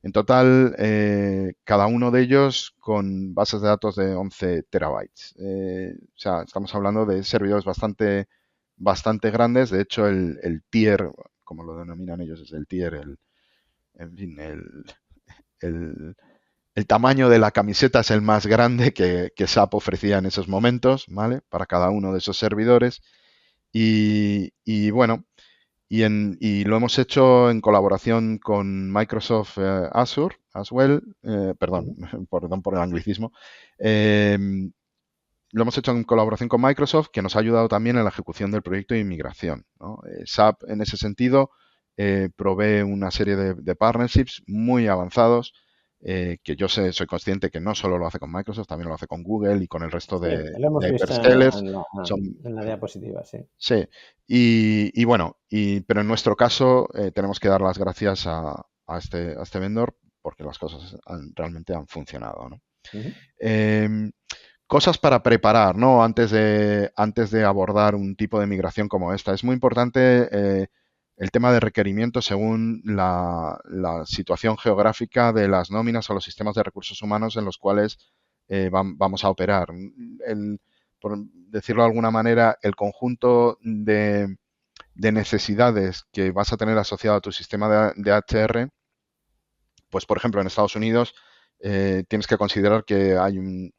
En total, cada uno de ellos con bases de datos de 11 terabytes. O sea, estamos hablando de servidores bastante grandes. De hecho, el tier, como lo denominan ellos, es el tier, en fin, el tamaño de la camiseta es el más grande que SAP ofrecía en esos momentos, ¿vale? Para cada uno de esos servidores. Y bueno, y lo hemos hecho en colaboración con Microsoft Azure, as well, perdón por el anglicismo. lo hemos hecho en colaboración con Microsoft, que nos ha ayudado también en la ejecución del proyecto de inmigración, ¿no? SAP, en ese sentido, provee una serie de partnerships muy avanzados, que yo soy consciente que no solo lo hace con Microsoft, también lo hace con Google y con el resto Sí, lo hemos de visto hyperscalers. Son, en la diapositiva, sí. sí, y bueno, pero en nuestro caso tenemos que dar las gracias a este vendor porque las cosas realmente han funcionado, ¿no? Ujú. Em, Cosas para preparar, ¿no? Antes de abordar un tipo de migración como esta. Es muy importante el tema de requerimientos según la situación geográfica de las nóminas o los sistemas de recursos humanos en los cuales vamos a operar. Por decirlo de alguna manera, el conjunto de necesidades que vas a tener asociado a tu sistema de HR, pues por ejemplo en Estados Unidos tienes que considerar que hay un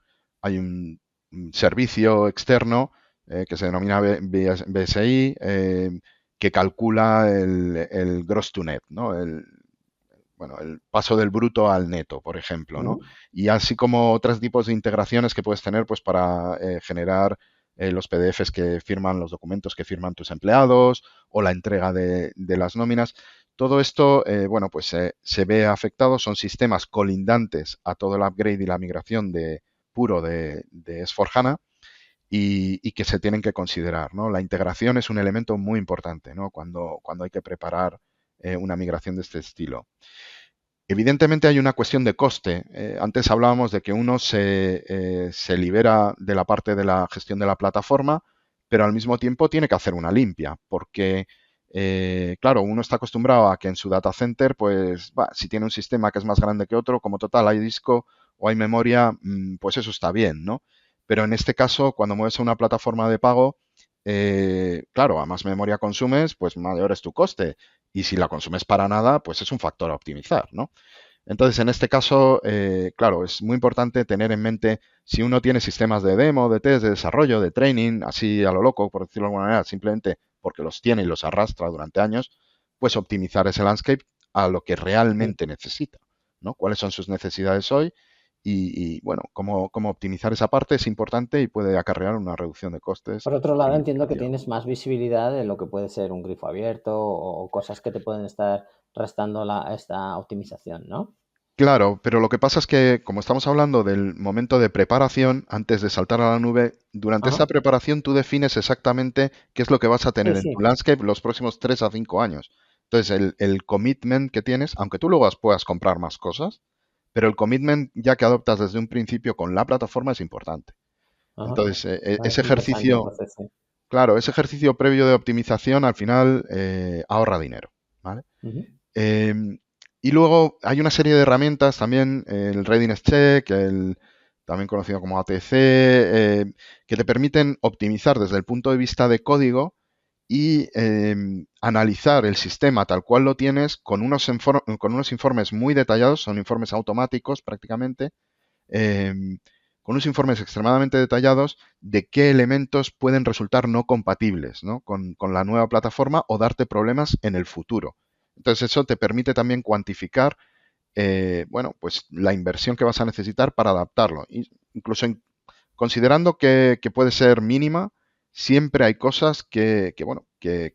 servicio externo que se denomina BSI, que calcula el gross to net, ¿no? Bueno, el paso del bruto al neto, por ejemplo, ¿no? Ujú. Y así como otros tipos de integraciones que puedes tener pues para generar los PDFs que firman los documentos que firman tus empleados o la entrega de las nóminas. Todo esto, bueno, pues se ve afectado, son sistemas colindantes a todo el upgrade y la migración puro de S4HANA y que se tienen que considerar, ¿no? La integración es un elemento muy importante, ¿no? Cuando hay que preparar una migración de este estilo. Evidentemente hay una cuestión de coste. Antes hablábamos de que uno se libera de la parte de la gestión de la plataforma, pero al mismo tiempo tiene que hacer una limpia, porque, claro, uno está acostumbrado a que en su data center, pues, si tiene un sistema que es más grande que otro, como total hay disco o hay memoria, pues eso está bien, ¿no? Pero en este caso, cuando mueves a una plataforma de pago, claro, a más memoria consumes, pues mayor es tu coste. Y si la consumes para nada, pues es un factor a optimizar, ¿no? Entonces, en este caso, claro, es muy importante tener en mente si uno tiene sistemas de demo, de test, de desarrollo, de training, así a lo loco, por decirlo de alguna manera, simplemente porque los tiene y los arrastra durante años, pues optimizar ese landscape a lo que Sí. realmente necesita, ¿no? ¿Cuáles son sus necesidades hoy? Bueno, cómo optimizar esa parte es importante y puede acarrear una reducción de costes Por otro lado, entiendo que significativa. tienes más visibilidad de lo que puede ser un grifo abierto o cosas que te pueden estar restando esta optimización, ¿no? Claro, pero lo que pasa es que, como estamos hablando del momento de preparación, antes de saltar a la nube, durante esa Ajá. preparación tú defines exactamente qué es lo que vas a Sí, tener en tu sí. landscape los próximos 3 a 5 años. Entonces, el commitment que tienes, aunque tú luego puedas comprar más cosas, pero el commitment ya que adoptas desde un principio con la plataforma es importante. Ajá. Entonces, Es ese interesante, ejercicio, entonces, sí. claro, ese ejercicio previo de optimización al final ahorra dinero, ¿vale? Ujú. Em, y luego hay una serie de herramientas también, el Readiness Check, también conocido como ATC, que te permiten optimizar desde el punto de vista de código y analizar el sistema tal cual lo tienes con unos informes muy detallados, son informes automáticos prácticamente, em, con unos informes extremadamente detallados de qué elementos pueden resultar no compatibles, ¿no? Con la nueva plataforma o darte problemas en el futuro. Entonces eso te permite también cuantificar, bueno, pues la inversión que vas a necesitar para adaptarlo. Incluso considerando que puede ser mínima, siempre hay cosas bueno, que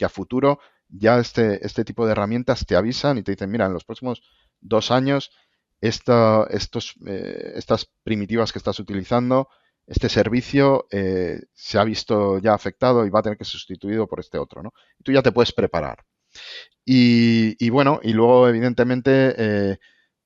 a futuro ya este tipo de herramientas te avisan y te dicen, mira, en los próximos 2 años, estas primitivas que estás utilizando, este servicio se ha visto ya afectado y va a tener que ser sustituido por este otro, ¿no? Y tú ya te puedes preparar. Y bueno, y luego, evidentemente,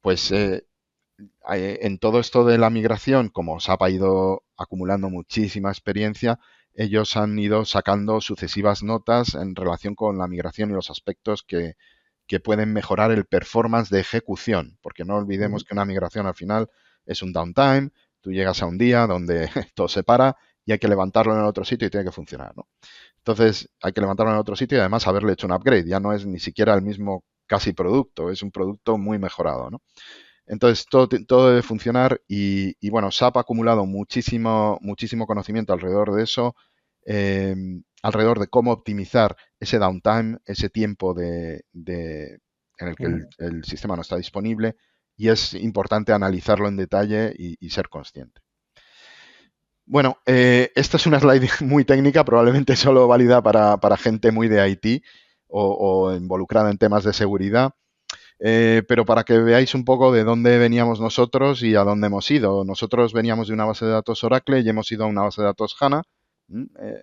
pues en todo esto de la migración, como SAP ha ido acumulando muchísima experiencia, ellos han ido sacando sucesivas notas en relación con la migración y los aspectos que pueden mejorar el performance de ejecución, porque no olvidemos Ujú. que una migración al final es un downtime, tú llegas a un día donde todo se para y hay que levantarlo en el otro sitio y tiene que funcionar, ¿no? Entonces hay que levantarlo en el otro sitio y además haberle hecho un upgrade, ya no es ni siquiera el mismo casi producto, es un producto muy mejorado, ¿no? Entonces, todo debe funcionar bueno, SAP ha acumulado muchísimo conocimiento alrededor de eso, eh, alrededor de cómo optimizar ese downtime, ese tiempo en el que Ujú. el sistema no está disponible y es importante analizarlo en detalle y ser consciente. Bueno, esta es una slide muy técnica, probablemente solo válida para gente muy de IT o involucrada en temas de seguridad. Pero para que veáis un poco de dónde veníamos nosotros y a dónde hemos ido. Nosotros veníamos de una base de datos Oracle y hemos ido a una base de datos HANA.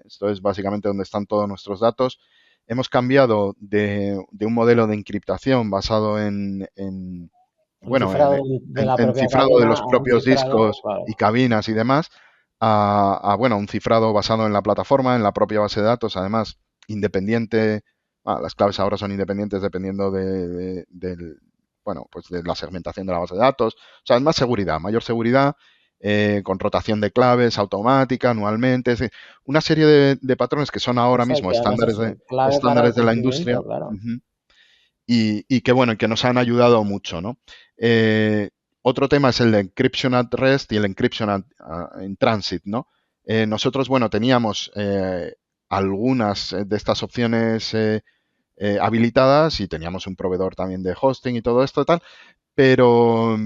Esto es básicamente donde están todos nuestros datos. Hemos cambiado de un modelo de encriptación basado El bueno, cifrado de la en propia cifrado de cadena los a un propios cifrado, discos claro. y cabinas y demás, bueno, un cifrado basado en la plataforma, en la propia base de datos, además independiente. Las claves ahora son independientes dependiendo bueno, pues de la segmentación de la base de datos. O sea, es más seguridad, mayor seguridad, con rotación de claves automática, anualmente. Es decir, una serie de patrones que son ahora mismo Exacto, y además es clave para el estándares de la cumplimiento, industria. claro. Ujú. Y que bueno, y que nos han ayudado mucho, ¿no? Eh, Otro tema es el de encryption at rest y el encryption in transit, ¿no? Nosotros, bueno, teníamos algunas de estas opciones habilitadas y teníamos un proveedor también de hosting y todo esto y tal, pero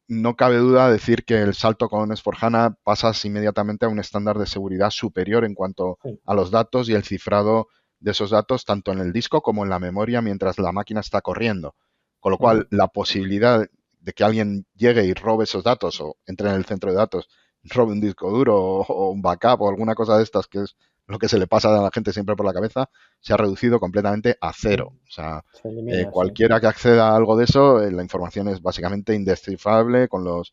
no cabe duda decir que el salto con S4HANA pasas inmediatamente a un estándar de seguridad superior en cuanto Sí. a los datos y el cifrado de esos datos, tanto en el disco como en la memoria mientras la máquina está corriendo. Con lo cual, Ujú. la posibilidad de que alguien llegue y robe esos datos o entre en el centro de datos, robe un disco duro o un backup o alguna cosa de estas, que es lo que se le pasa a la gente siempre por la cabeza, se ha reducido completamente a cero. O sea, Se elimina, sí. cualquiera que acceda a algo de eso, la información es básicamente indescifrable con los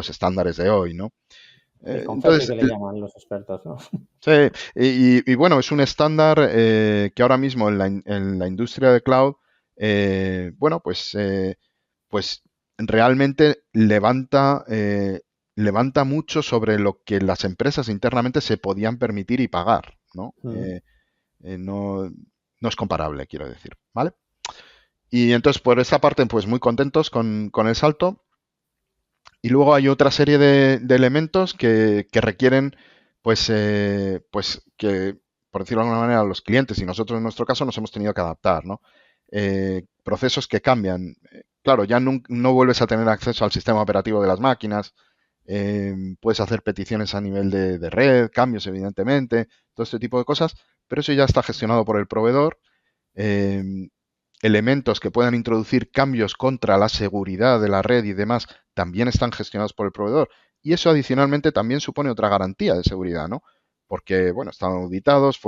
estándares de hoy, ¿no? Sí, confeti Entonces, que le llaman los expertos, ¿no? sí, y bueno, es un estándar que ahora mismo en la industria de cloud, bueno, pues realmente levanta mucho sobre lo que las empresas internamente se podían permitir y pagar, ¿no? Mm. No, no es comparable, quiero decir, ¿vale? Y entonces, por esta parte, pues muy contentos con el salto. Y luego hay otra serie de elementos que requieren, pues que, por decirlo de alguna manera, los clientes y nosotros en nuestro caso nos hemos tenido que adaptar, ¿no? Procesos que cambian. Claro, ya no vuelves a tener acceso al sistema operativo de las máquinas. Puedes hacer peticiones a nivel de red, cambios, evidentemente, todo este tipo de cosas, pero eso ya está gestionado por el proveedor. eh, Elementos que puedan introducir cambios contra la seguridad de la red y demás también están gestionados por el proveedor. Y eso adicionalmente también supone otra garantía de seguridad, ¿no? Porque, bueno, están auditados,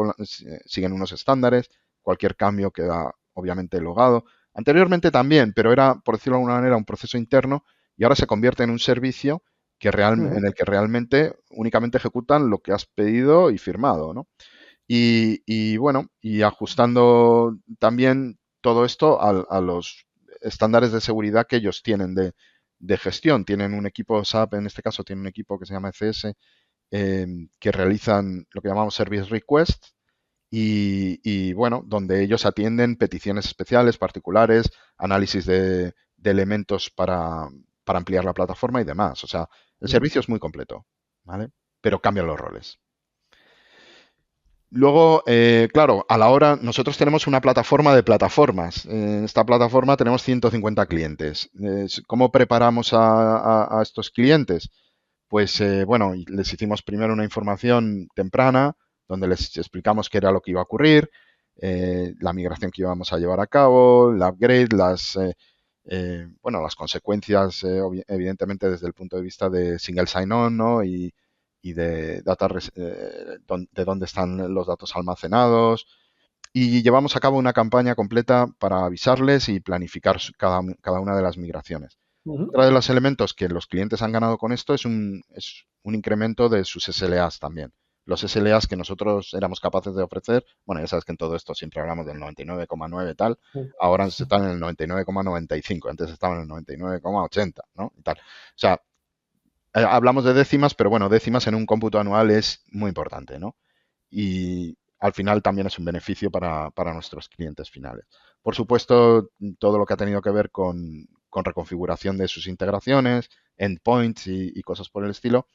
siguen unos estándares, cualquier cambio queda obviamente logado. Anteriormente también, pero era, por decirlo de alguna manera, un proceso interno y ahora se convierte en un servicio Ujú. en el que realmente únicamente ejecutan lo que has pedido y firmado, ¿no? Y bueno, y ajustando también todo esto a los estándares de seguridad que ellos tienen de gestión. Tienen un equipo SAP, en este caso tiene un equipo que se llama CS, que realizan lo que llamamos Service Request y, bueno, donde ellos atienden peticiones especiales, particulares, análisis de elementos para ampliar la plataforma y demás. O sea, el Ujú. servicio es muy completo, ¿vale? Pero cambian los roles. Luego, claro, a la hora, nosotros tenemos una plataforma de plataformas. En esta plataforma tenemos 150 clientes. ¿Cómo preparamos a estos clientes? Pues bueno, les hicimos primero una información temprana donde les explicamos qué era lo que iba a ocurrir, la migración que íbamos a llevar a cabo, la upgrade, bueno, las consecuencias, evidentemente desde el punto de vista de single sign-on, ¿no? Y de de dónde están los datos almacenados. Y llevamos a cabo una campaña completa para avisarles y planificar cada una de las migraciones. Ujú. Otro de los elementos que los clientes han ganado con esto es un incremento de sus SLAs también. Los SLAs que nosotros éramos capaces de ofrecer, bueno, ya sabes que en todo esto siempre hablamos del 99,9 tal, ahora están en el 99,95, antes estaban en el 99,80, ¿no? Y tal. O sea, hablamos de décimas, pero bueno, décimas en un cómputo anual es muy importante, ¿no? Y al final también es un beneficio para nuestros clientes finales. Por supuesto, todo lo que ha tenido que ver con reconfiguración de sus integraciones, endpoints y cosas por el estilo,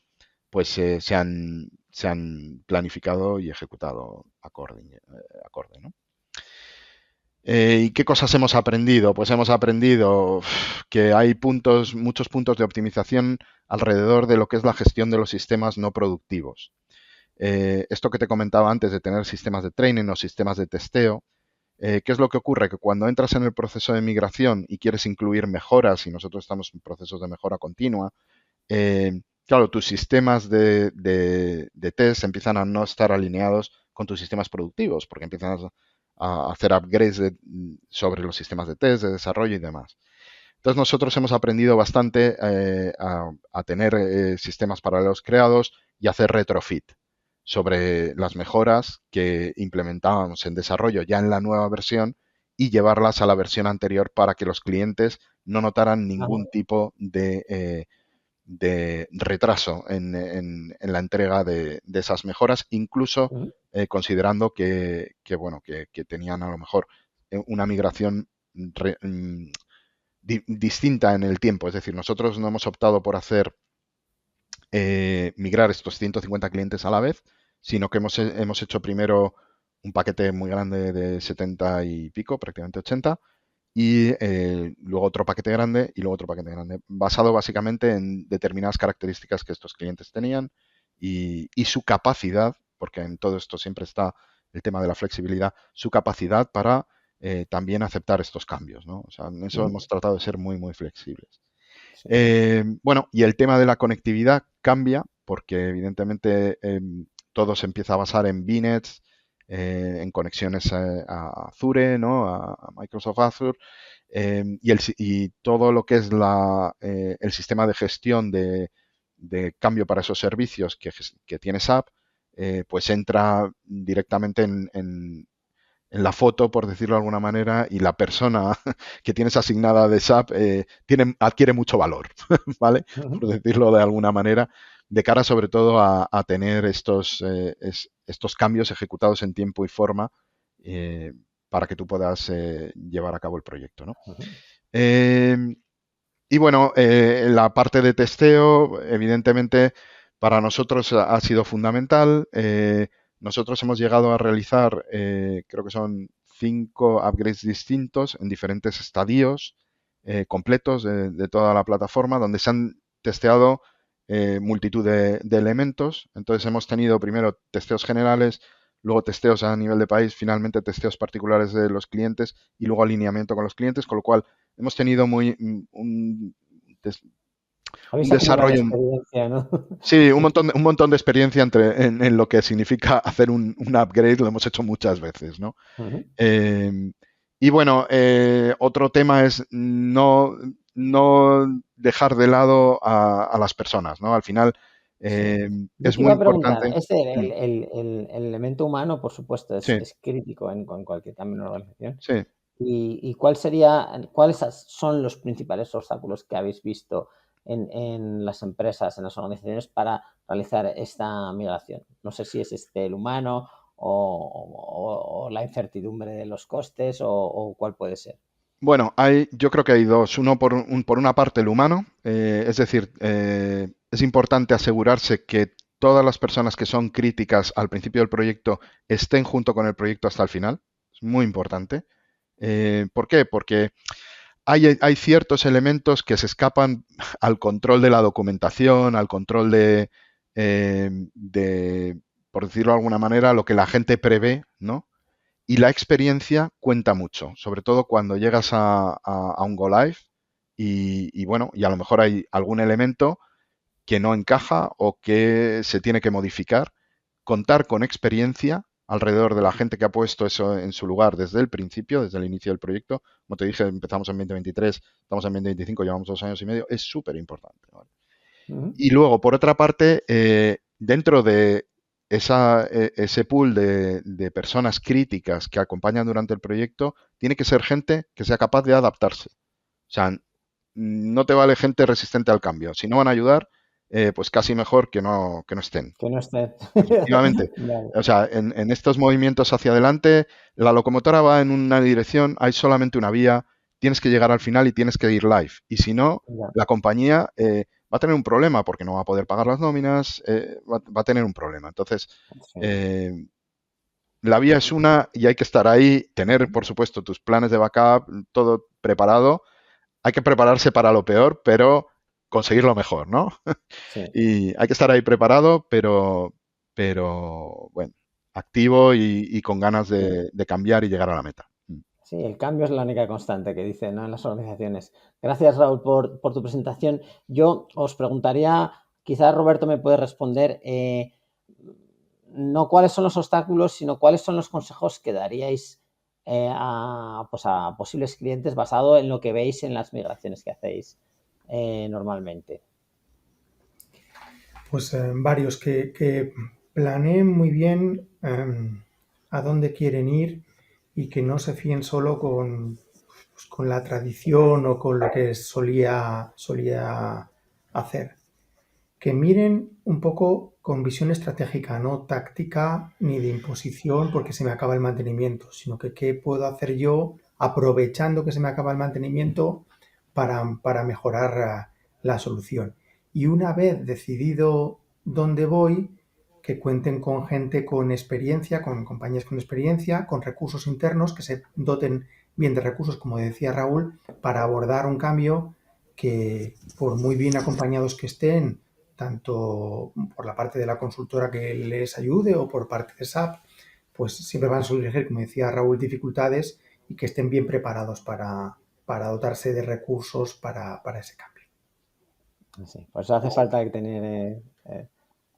pues se han planificado y ejecutado acorde, ¿no? ¿Y qué cosas hemos aprendido? Pues hemos aprendido que hay muchos puntos de optimización alrededor de lo que es la gestión de los sistemas no productivos. Esto que te comentaba antes de tener sistemas de training o sistemas de testeo, ¿qué es lo que ocurre? Que cuando entras en el proceso de migración y quieres incluir mejoras, y nosotros estamos en procesos de mejora continua, claro, tus sistemas de test empiezan a no estar alineados con tus sistemas productivos, porque empiezan a hacer upgrades sobre los sistemas de test, de desarrollo y demás. Entonces nosotros hemos aprendido bastante a tener sistemas paralelos creados y hacer retrofit sobre las mejoras que implementábamos en desarrollo ya en la nueva versión y llevarlas a la versión anterior para que los clientes no notaran ningún tipo de retraso en la entrega de esas mejoras, incluso considerando bueno, que tenían a lo mejor una migración distinta en el tiempo. Es decir, nosotros no hemos optado por hacer migrar estos 150 clientes a la vez, sino que hemos hecho primero un paquete muy grande de 70 y pico, prácticamente 80, y luego otro paquete grande y luego otro paquete grande, basado básicamente en determinadas características que estos clientes tenían y su capacidad, porque en todo esto siempre está el tema de la flexibilidad, su capacidad para también aceptar estos cambios, ¿no? O sea, en eso hemos tratado de ser muy, muy flexibles. Sí. Bueno, y el tema de la conectividad cambia porque evidentemente todo se empieza a basar en VNets, en conexiones a Azure, ¿no? A Microsoft Azure, y todo lo que es el sistema de gestión de cambio para esos servicios que tiene SAP, pues entra directamente en la foto, por decirlo de alguna manera, y la persona que tienes asignada de SAP adquiere mucho valor, ¿vale? Por decirlo de alguna manera, de cara sobre todo a tener estos cambios ejecutados en tiempo y forma para que tú puedas llevar a cabo el proyecto, ¿no? Y bueno, la parte de testeo, evidentemente, para nosotros ha sido fundamental. Nosotros hemos llegado a realizar, creo que son 5 upgrades distintos en diferentes estadios completos de toda la plataforma, donde se han testeado multitud de elementos. Entonces hemos tenido primero testeos generales, luego testeos a nivel de país, finalmente testeos particulares de los clientes y luego alineamiento con los clientes, con lo cual hemos tenido un Habéis acumulado desarrollo. experiencia, ¿no? Sí, un montón de experiencia en lo que significa hacer un upgrade, lo hemos hecho muchas veces, ¿no? Y bueno, otro tema es no dejar de lado a las personas, ¿no? Al final Yo es te muy iba a preguntar, importante. el elemento humano, por supuesto, Sí, es crítico en cualquier cambio en una organización. sí. ¿Y cuáles son los principales obstáculos que habéis visto en las empresas, en las organizaciones para realizar esta migración? No sé si es el humano o la incertidumbre de los costes o cuál puede ser. Bueno, yo creo que hay dos. Uno por una parte el humano, es decir, es importante asegurarse que todas las personas que son críticas al principio del proyecto estén junto con el proyecto hasta el final. Es muy importante. ¿Por qué? Porque hay ciertos elementos que se escapan al control de la documentación, al control por decirlo de alguna manera, lo que la gente prevé, ¿no? Y la experiencia cuenta mucho, sobre todo cuando llegas a un Go Live y bueno, y a lo mejor hay algún elemento que no encaja o que se tiene que modificar. Contar con experiencia alrededor de la gente que ha puesto eso en su lugar desde el principio, desde el inicio del proyecto. Como te dije, empezamos en 2023, estamos en 2025, llevamos 2 años y medio, es súper importante, ¿vale? Y luego, por otra parte, dentro de ese pool de personas críticas que acompañan durante el proyecto, tiene que ser gente que sea capaz de adaptarse. O sea, no te vale gente resistente al cambio. Si no van a ayudar, pues casi mejor que no estén. Que no esté. Efectivamente. Vale. O sea, en estos movimientos hacia adelante, la locomotora va en una dirección, hay solamente una vía, tienes que llegar al final y tienes que ir live. Y si no, Ya. la compañía va a tener un problema porque no va a poder pagar las nóminas, va a tener un problema. Entonces, Sí. eh, la vía es una y hay que estar ahí, tener, por supuesto, tus planes de backup, todo preparado. Hay que prepararse para lo peor, pero conseguir lo mejor, ¿no? Sí. Y hay que estar ahí preparado, pero bueno, activo y con ganas de cambiar y llegar a la meta. Sí, el cambio es la única constante que dicen, ¿no?, en las organizaciones. Gracias, Raúl, por tu presentación. Yo os preguntaría, quizás Roberto me puede responder, no cuáles son los obstáculos, sino cuáles son los consejos que daríais a posibles clientes basado en lo que veis en las migraciones que hacéis normalmente. Pues varios, que planeen muy bien a dónde quieren ir y que no se fíen solo con la tradición o con lo que solía hacer. Que miren un poco con visión estratégica, no táctica ni de imposición porque se me acaba el mantenimiento, sino que qué puedo hacer yo aprovechando que se me acaba el mantenimiento para mejorar la solución. Y una vez decidido dónde voy, que cuenten con gente con experiencia, con compañías con experiencia, con recursos internos, que se doten bien de recursos, como decía Raúl, para abordar un cambio que, por muy bien acompañados que estén, tanto por la parte de la consultora que les ayude o por parte de SAP, pues siempre van a surgir, como decía Raúl, dificultades y que estén bien preparados para dotarse de recursos para ese cambio. Sí, por eso hace falta tener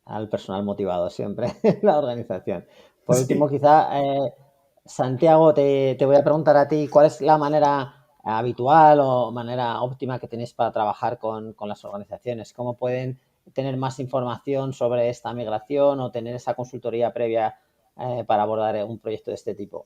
al personal motivado siempre en la organización. Por último, Sí. quizá, Santiago, te voy a preguntar a ti, ¿cuál es la manera habitual o manera óptima que tenéis para trabajar con las organizaciones? ¿Cómo pueden tener más información sobre esta migración o tener esa consultoría previa para abordar un proyecto de este tipo?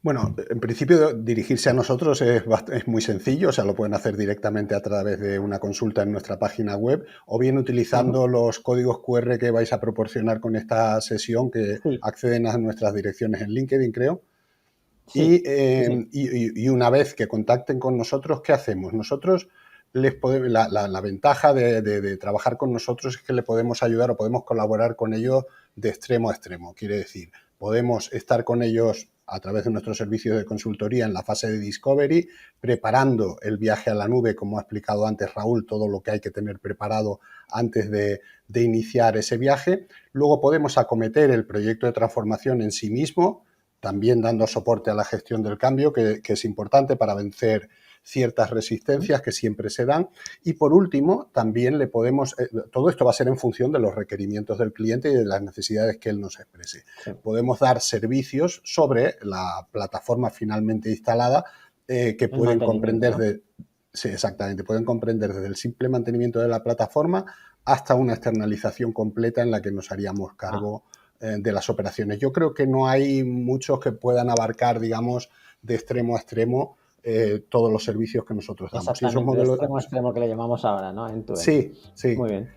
Bueno, en principio dirigirse a nosotros es muy sencillo, o sea, lo pueden hacer directamente a través de una consulta en nuestra página web o bien utilizando los códigos QR que vais a proporcionar con esta sesión, que Sí. acceden a nuestras direcciones en LinkedIn, creo. Sí, Y una vez que contacten con nosotros, ¿qué hacemos? Nosotros les podemos, la ventaja de trabajar con nosotros es que le podemos ayudar o podemos colaborar con ellos de extremo a extremo. Quiere decir, podemos estar con ellos a través de nuestros servicios de consultoría en la fase de discovery, preparando el viaje a la nube, como ha explicado antes Raúl, todo lo que hay que tener preparado antes de iniciar ese viaje. Luego podemos acometer el proyecto de transformación en sí mismo, también dando soporte a la gestión del cambio, que es importante para vencer ciertas resistencias que siempre se dan. Y por último, también le podemos, todo esto va a ser en función de los requerimientos del cliente y de las necesidades que él nos exprese. sí. Podemos dar servicios sobre la plataforma finalmente instalada que pueden comprender, ¿no? Sí, exactamente, pueden comprender desde el simple mantenimiento de la plataforma hasta una externalización completa en la que nos haríamos cargo de las operaciones. Yo creo que no hay muchos que puedan abarcar, digamos, de extremo a extremo todos los servicios que nosotros damos. Exactamente, Y esos modelos... extremo a extremo que le llamamos ahora, ¿no? End-to-end. Sí, sí. Muy bien.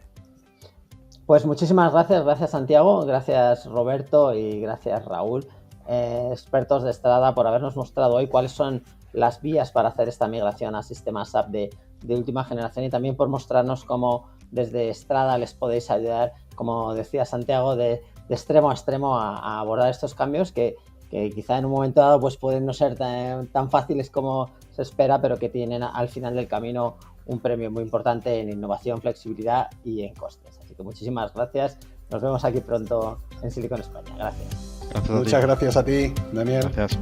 Pues muchísimas gracias Santiago, gracias Roberto y gracias Raúl, expertos de Strada, por habernos mostrado hoy cuáles son las vías para hacer esta migración a sistemas SAP de última generación y también por mostrarnos cómo desde Strada les podéis ayudar, como decía Santiago, de extremo a extremo a abordar estos cambios que quizá en un momento dado pues pueden no ser tan fáciles como se espera, pero que tienen al final del camino un premio muy importante en innovación, flexibilidad y en costes. Así que muchísimas gracias. Nos vemos aquí pronto en Silicon España. Gracias. Muchas gracias a ti, Daniel. Gracias.